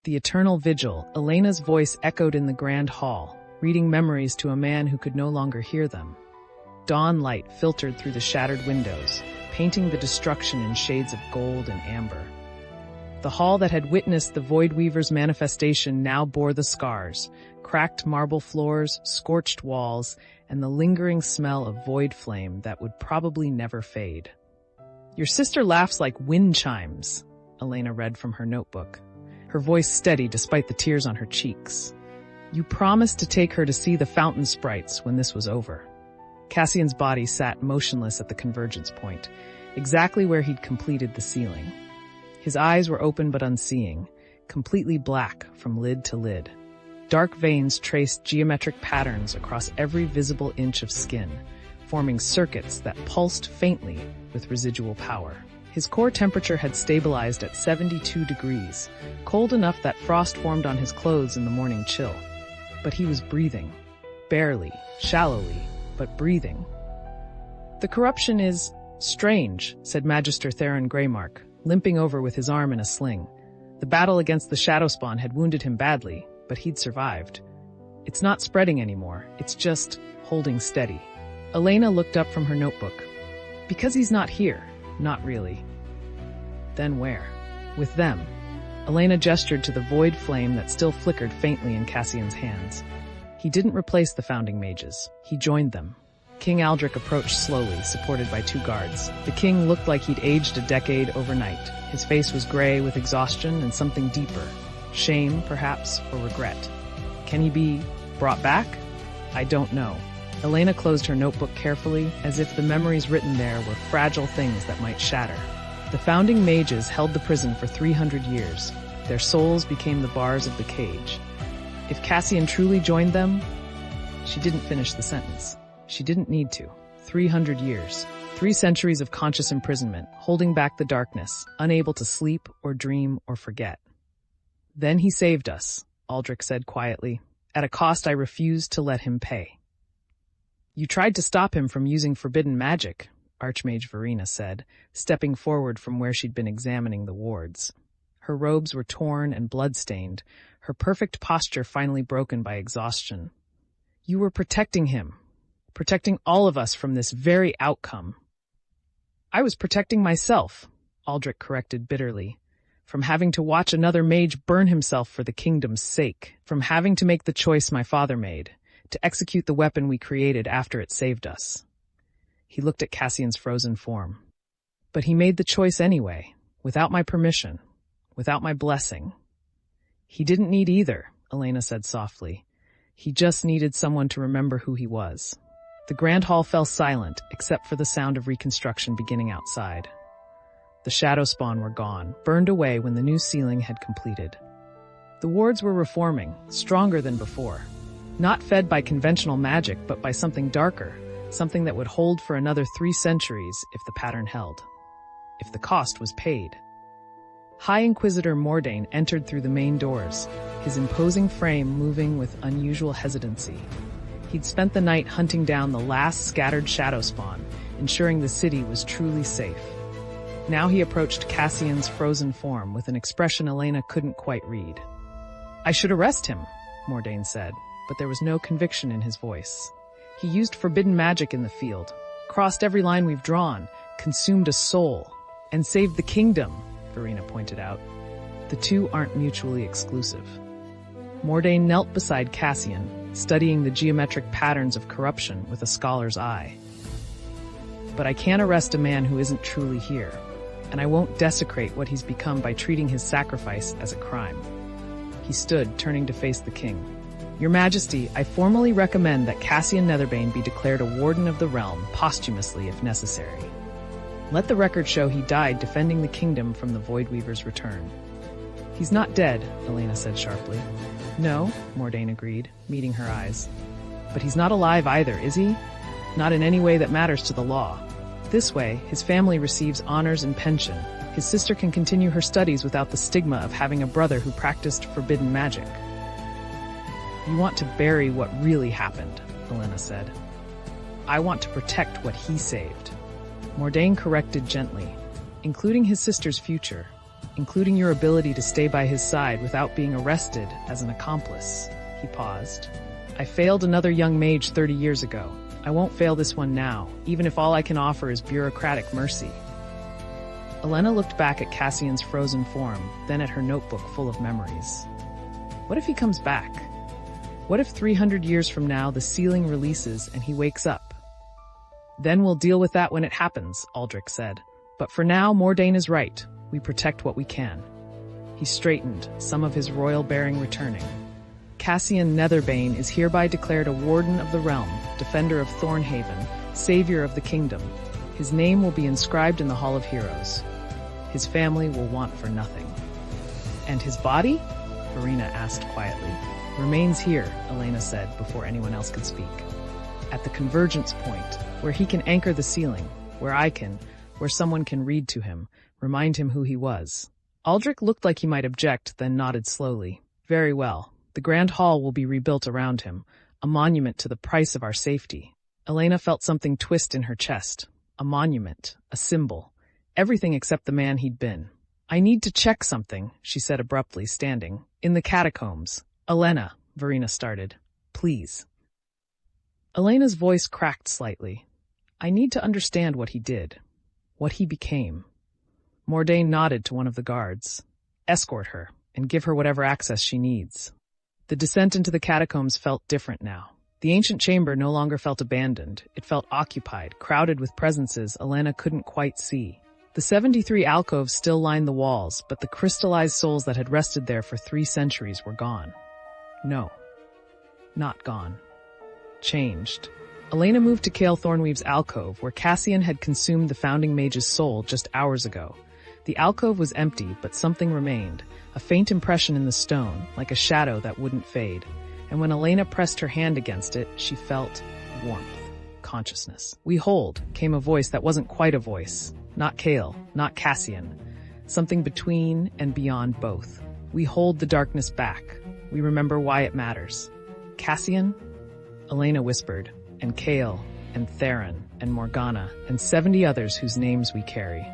The Eternal Vigil, Elena's voice echoed in the grand hall, reading memories to a man who could no longer hear them. Dawn light filtered through the shattered windows, painting the destruction in shades of gold and amber. The hall that had witnessed the Voidweaver's manifestation now bore the scars: cracked marble floors, scorched walls, and the lingering smell of void flame that would probably never fade. "Your sister laughs like wind chimes," Elena read from her notebook, her voice steady despite the tears on her cheeks. "You promised to take her to see the fountain sprites when this was over." Cassian's body sat motionless at the convergence point, exactly where he'd completed the ceiling. His eyes were open but unseeing, completely black from lid to lid. Dark veins traced geometric patterns across every visible inch of skin, forming circuits that pulsed faintly with residual power. His core temperature had stabilized at 72 degrees, cold enough that frost formed on his clothes in the morning chill. But he was breathing. Barely, shallowly, but breathing. "The corruption is strange," said Magister Theron Greymark, limping over with his arm in a sling. The battle against the Shadow Spawn had wounded him badly, but he'd survived. "It's not spreading anymore, it's just holding steady." Elena looked up from her notebook. "Because he's not here." "Not really." "Then where?" "With them." Elena gestured to the void flame that still flickered faintly in Cassian's hands. He didn't replace the founding mages. He joined them. King Aldrich approached slowly, supported by 2 guards. The king looked like he'd aged a decade overnight. His face was gray with exhaustion and something deeper. Shame, perhaps, or regret. Can he be brought back? I don't know. Elena closed her notebook carefully, as if the memories written there were fragile things that might shatter. The founding mages held the prison for 300 years. Their souls became the bars of the cage. If Cassian truly joined them, she didn't finish the sentence. She didn't need to. 300 years. 3 centuries of conscious imprisonment, holding back the darkness, unable to sleep or dream or forget. "Then he saved us," Aldrich said quietly, "at a cost I refused to let him pay." "You tried to stop him from using forbidden magic," Archmage Verena said, stepping forward from where she'd been examining the wards. Her robes were torn and blood-stained, her perfect posture finally broken by exhaustion. "You were protecting him. Protecting all of us from this very outcome." "I was protecting myself," Aldrich corrected bitterly, "from having to watch another mage burn himself for the kingdom's sake, from having to make the choice my father made, to execute the weapon we created after it saved us." He looked at Cassian's frozen form. "But he made the choice anyway, without my permission, without my blessing." "He didn't need either," Elena said softly. "He just needed someone to remember who he was." The grand hall fell silent, except for the sound of reconstruction beginning outside. The Shadow Spawn were gone, burned away when the new ceiling had completed. The wards were reforming, stronger than before. Not fed by conventional magic, but by something darker, something that would hold for another 3 centuries if the pattern held. If the cost was paid. High Inquisitor Mordain entered through the main doors, his imposing frame moving with unusual hesitancy. He'd spent the night hunting down the last scattered Shadow Spawn, ensuring the city was truly safe. Now he approached Cassian's frozen form with an expression Elena couldn't quite read. "I should arrest him," Mordain said, but there was no conviction in his voice. "He used forbidden magic in the field, crossed every line we've drawn, consumed a soul, and saved the kingdom," Verena pointed out. "The two aren't mutually exclusive." Mordain knelt beside Cassian, studying the geometric patterns of corruption with a scholar's eye. "But I can't arrest a man who isn't truly here, and I won't desecrate what he's become by treating his sacrifice as a crime." He stood, turning to face the king. "Your Majesty, I formally recommend that Cassian Netherbane be declared a Warden of the Realm, posthumously if necessary. Let the record show he died defending the kingdom from the Voidweaver's return." "He's not dead," Elena said sharply. "No," Mordain agreed, meeting her eyes. "But he's not alive either, is he? Not in any way that matters to the law. This way, his family receives honors and pension. His sister can continue her studies without the stigma of having a brother who practiced forbidden magic." "You want to bury what really happened," Elena said. "I want to protect what he saved." Mordain corrected gently, "including his sister's future, including your ability to stay by his side without being arrested as an accomplice." He paused. "I failed another young mage 30 years ago. I won't fail this one now, even if all I can offer is bureaucratic mercy." Elena looked back at Cassian's frozen form, then at her notebook full of memories. What if he comes back? What if 300 years from now the ceiling releases and he wakes up? "Then we'll deal with that when it happens," Aldrich said. "But for now, Mordain is right. We protect what we can." He straightened, some of his royal bearing returning. "Cassian Netherbane is hereby declared a Warden of the Realm, Defender of Thornhaven, Savior of the Kingdom. His name will be inscribed in the Hall of Heroes. His family will want for nothing." "And his body?" Verena asked quietly. "Remains here," Elena said before anyone else could speak. "At the convergence point, where he can anchor the ceiling, where someone can read to him, remind him who he was." Aldrich looked like he might object, then nodded slowly. "Very well. The Grand Hall will be rebuilt around him, a monument to the price of our safety." Elena felt something twist in her chest. A monument, a symbol, everything except the man he'd been. "I need to check something," she said abruptly, standing. "In the catacombs." "Elena," Verena started. "Please." Elena's voice cracked slightly. "I need to understand what he did, what he became." Mordain nodded to one of the guards. "Escort her, and give her whatever access she needs." The descent into the catacombs felt different now. The ancient chamber no longer felt abandoned. It felt occupied, crowded with presences Elena couldn't quite see. The 73 alcoves still lined the walls, but the crystallized souls that had rested there for 3 centuries were gone. No, not gone. Changed. Elena moved to Cale Thornweave's alcove, where Cassian had consumed the founding mage's soul just hours ago. The alcove was empty, but something remained, a faint impression in the stone, like a shadow that wouldn't fade. And when Elena pressed her hand against it, she felt warmth, consciousness. "We hold," came a voice that wasn't quite a voice. Not Cale, not Cassian. Something between and beyond both. "We hold the darkness back. We remember why it matters." "Cassian?" Elena whispered. "And Cale, and Theron, and Morgana, and 70 others whose names we carry."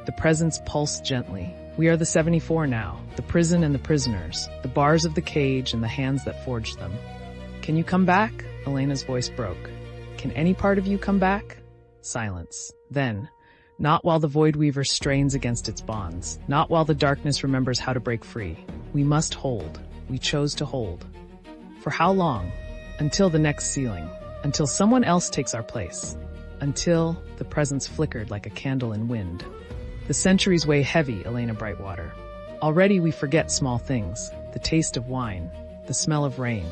The presence pulsed gently. "We are the 74 now, the prison and the prisoners, the bars of the cage and the hands that forged them." "Can you come back?" Elena's voice broke. "Can any part of you come back?" Silence. Then, "Not while the Voidweaver strains against its bonds, not while the darkness remembers how to break free. We must hold. We chose to hold." "For how long?" "Until the next ceiling. Until someone else takes our place. Until," the presence flickered like a candle in wind. "The centuries weigh heavy, Elena Brightwater. Already we forget small things, the taste of wine, the smell of rain.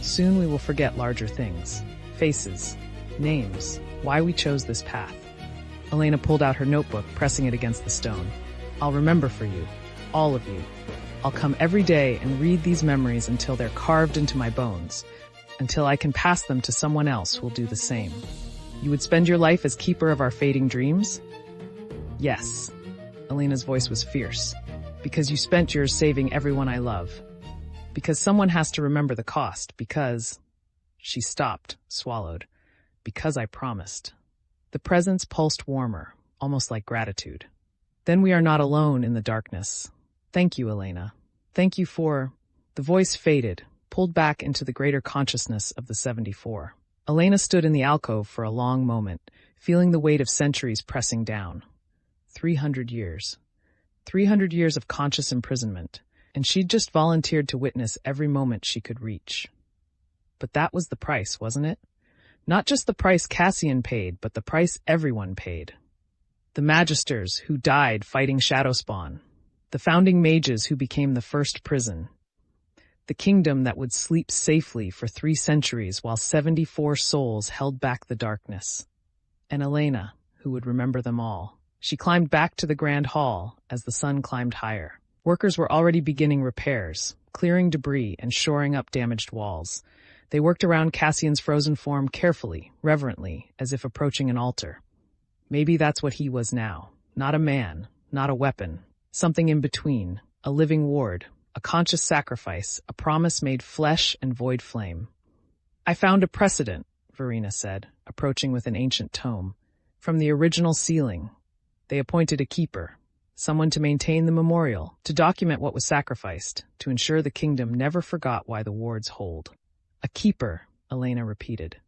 Soon we will forget larger things, faces, names, why we chose this path." Elena pulled out her notebook, pressing it against the stone. "I'll remember for you, all of you. I'll come every day and read these memories until they're carved into my bones, until I can pass them to someone else who'll do the same." "You would spend your life as keeper of our fading dreams?" "Yes." Elena's voice was fierce. "Because you spent yours saving everyone I love. Because someone has to remember the cost. Because—" She stopped, swallowed. "Because I promised." The presence pulsed warmer, almost like gratitude. "Then we are not alone in the darkness. Thank you, Elena. Thank you for—" The voice faded, pulled back into the greater consciousness of the 74. Elena stood in the alcove for a long moment, feeling the weight of centuries pressing down. 300 years. 300 years of conscious imprisonment, and she'd just volunteered to witness every moment she could reach. But that was the price, wasn't it? Not just the price Cassian paid, but the price everyone paid. The Magisters who died fighting Shadowspawn. The founding mages who became the first prison. The kingdom that would sleep safely for 3 centuries while 74 souls held back the darkness. And Elena, who would remember them all. She climbed back to the Grand Hall as the sun climbed higher. Workers were already beginning repairs, clearing debris and shoring up damaged walls. They worked around Cassian's frozen form carefully, reverently, as if approaching an altar. Maybe that's what he was now. Not a man, not a weapon. Something in between. A living ward. A conscious sacrifice. A promise made flesh and void flame. "I found a precedent," Verena said, approaching with an ancient tome. "From the original ceiling. They appointed a keeper. someone to maintain the memorial, to document what was sacrificed, to ensure the kingdom never forgot why the wards hold. A keeper, Elena repeated.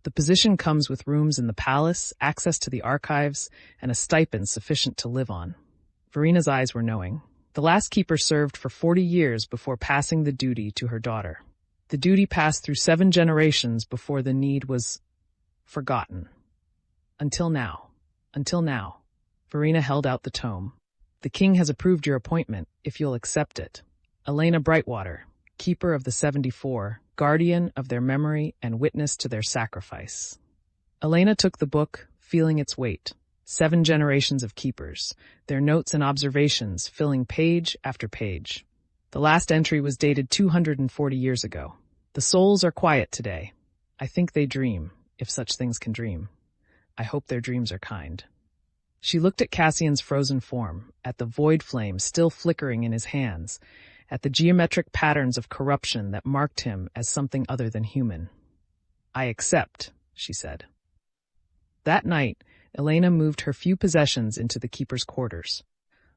The position comes with rooms in the palace, access to the archives, and a stipend sufficient to live on. Verina's eyes were knowing. The last keeper served for 40 years before passing the duty to her daughter. The duty passed through 7 generations before the need was forgotten. Until now. Verina held out the tome. The king has approved your appointment, if you'll accept it. Elena Brightwater, keeper of the 74, guardian of their memory and witness to their sacrifice. Elena took the book, feeling its weight. 7 generations of keepers, their notes and observations filling page after page. The last entry was dated 240 years ago. The souls are quiet today. I think they dream, if such things can dream. I hope their dreams are kind. She looked at Cassian's frozen form, at the void flame still flickering in his hands, at the geometric patterns of corruption that marked him as something other than human. I accept, she said. That night, Elena moved her few possessions into the keeper's quarters,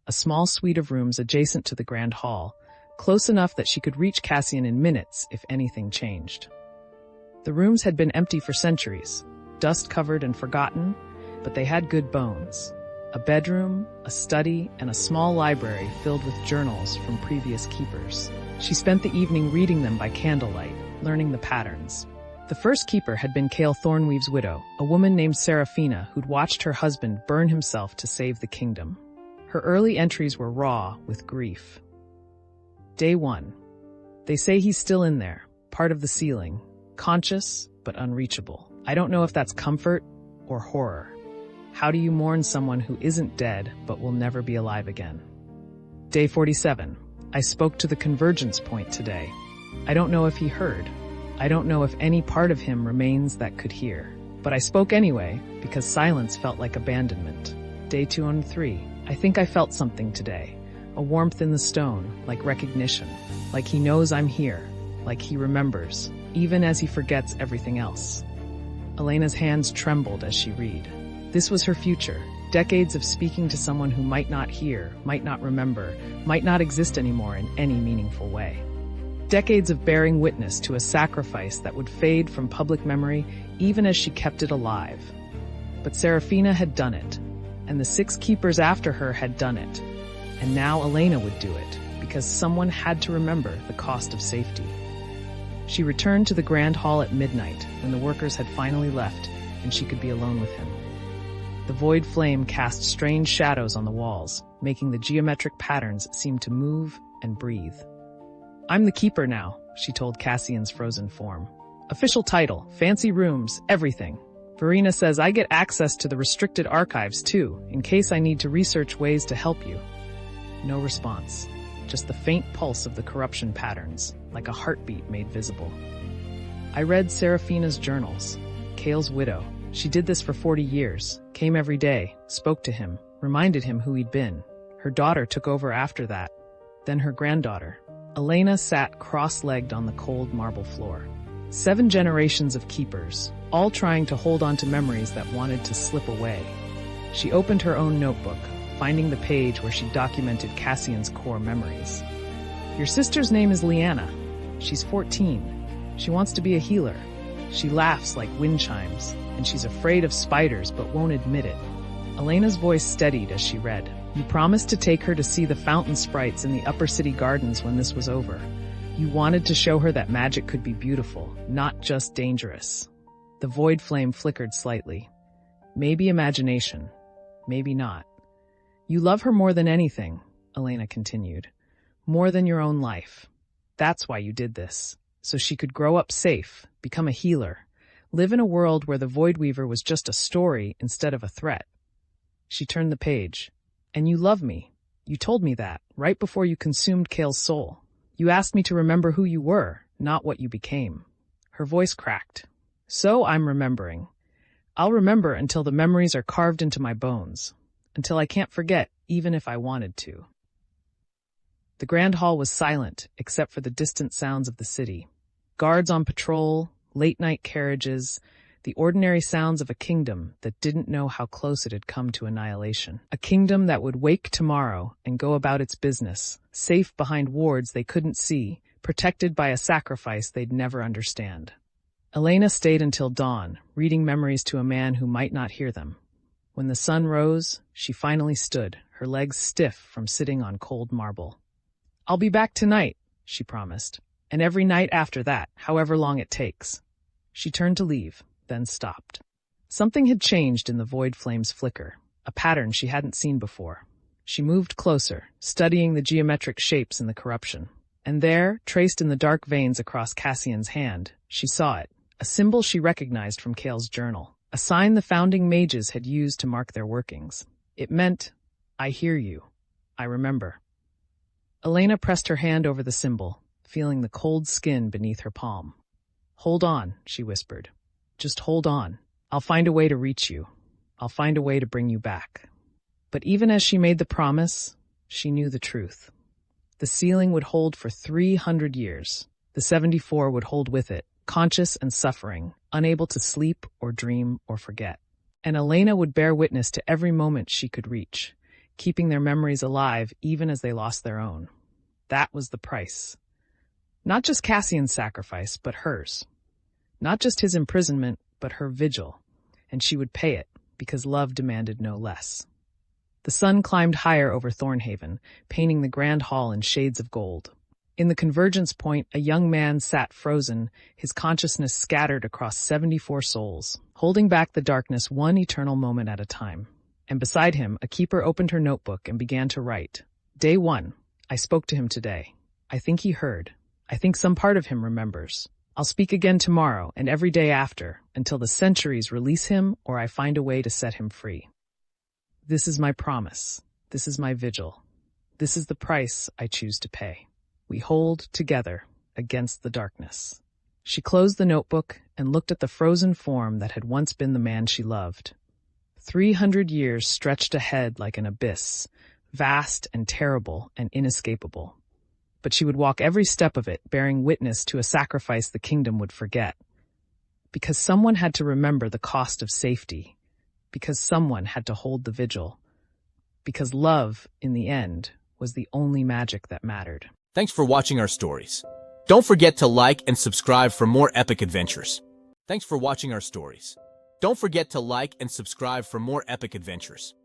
a small suite of rooms adjacent to the grand hall, close enough that she could reach Cassian in minutes if anything changed. The rooms had been empty for centuries, dust-covered and forgotten, but they had good bones. A bedroom, a study, and a small library filled with journals from previous keepers. She spent the evening reading them by candlelight, learning the patterns. The first keeper had been Cale Thornweave's widow, a woman named Seraphina who'd watched her husband burn himself to save the kingdom. Her early entries were raw with grief. Day 1. They say he's still in there, part of the ceiling, conscious but unreachable. I don't know if that's comfort or horror. How do you mourn someone who isn't dead but will never be alive again? Day 47. I spoke to the convergence point today. I don't know if he heard. I don't know if any part of him remains that could hear. But I spoke anyway, because silence felt like abandonment. Day 203. I think I felt something today. A warmth in the stone, like recognition. Like he knows I'm here. Like he remembers, even as he forgets everything else. Elena's hands trembled as she read. This was her future. Decades of speaking to someone who might not hear, might not remember, might not exist anymore in any meaningful way. Decades of bearing witness to a sacrifice that would fade from public memory even as she kept it alive. But Seraphina had done it, and the 6 keepers after her had done it. And now Elena would do it, because someone had to remember the cost of safety. She returned to the grand hall at midnight, when the workers had finally left, and she could be alone with him. The void flame cast strange shadows on the walls, making the geometric patterns seem to move and breathe. I'm the keeper now, she told Cassian's frozen form. Official title, fancy rooms, everything. Verina says I get access to the restricted archives too, in case I need to research ways to help you. No response, just the faint pulse of the corruption patterns, like a heartbeat made visible. I read Seraphina's journals, Cale's widow. She did this for 40 years, came every day, spoke to him, reminded him who he'd been. Her daughter took over after that, then her granddaughter. Elena sat cross-legged on the cold marble floor. 7 generations of keepers, all trying to hold on to memories that wanted to slip away. She opened her own notebook, finding the page where she documented Cassian's core memories. Your sister's name is Elena. She's 14. She wants to be a healer. She laughs like wind chimes, and she's afraid of spiders but won't admit it. Elena's voice steadied as she read. You promised to take her to see the fountain sprites in the upper city gardens when this was over. You wanted to show her that magic could be beautiful, not just dangerous. The void flame flickered slightly. Maybe imagination, maybe not. You love her more than anything, Elena continued. More than your own life. That's why you did this. So she could grow up safe, become a healer, live in a world where the Voidweaver was just a story instead of a threat. She turned the page. And you love me. You told me that, right before you consumed Cale's soul. You asked me to remember who you were, not what you became. Her voice cracked. So I'm remembering. I'll remember until the memories are carved into my bones. Until I can't forget, even if I wanted to. The grand hall was silent, except for the distant sounds of the city. Guards on patrol, late-night carriages, the ordinary sounds of a kingdom that didn't know how close it had come to annihilation. A kingdom that would wake tomorrow and go about its business, safe behind wards they couldn't see, protected by a sacrifice they'd never understand. Elena stayed until dawn, reading memories to a man who might not hear them. When the sun rose, she finally stood, her legs stiff from sitting on cold marble. "I'll be back tonight," she promised, "and every night after that, however long it takes." She turned to leave, then stopped. Something had changed in the void flame's flicker, a pattern she hadn't seen before. She moved closer, studying the geometric shapes in the corruption. And there, traced in the dark veins across Cassian's hand, she saw it, a symbol she recognized from Kale's journal, a sign the founding mages had used to mark their workings. It meant, "I hear you. I remember." Elena pressed her hand over the symbol, feeling the cold skin beneath her palm. "Hold on," she whispered. "Just hold on. I'll find a way to reach you. I'll find a way to bring you back." But even as she made the promise, she knew the truth. The ceiling would hold for 300 years. The 74 would hold with it, conscious and suffering, unable to sleep or dream or forget. And Elena would bear witness to every moment she could reach, keeping their memories alive even as they lost their own. That was the price. Not just Cassian's sacrifice, but hers. Not just his imprisonment, but her vigil. And she would pay it, because love demanded no less. The sun climbed higher over Thornhaven, painting the grand hall in shades of gold. In the convergence point, a young man sat frozen, his consciousness scattered across 74 souls, holding back the darkness one eternal moment at a time. And beside him, a keeper opened her notebook and began to write. "Day 1. I spoke to him today. I think he heard. I think some part of him remembers. I'll speak again tomorrow and every day after, until the centuries release him or I find a way to set him free. This is my promise. This is my vigil. This is the price I choose to pay. We hold together against the darkness." She closed the notebook and looked at the frozen form that had once been the man she loved. 300 years stretched ahead like an abyss, vast and terrible and inescapable. But she would walk every step of it, bearing witness to a sacrifice the kingdom would forget. Because someone had to remember the cost of safety. Because someone had to hold the vigil. Because love, in the end, was the only magic that mattered. Thanks for watching our stories. Don't forget to like and subscribe for more epic adventures. Thanks for watching our stories. Don't forget to like and subscribe for more epic adventures.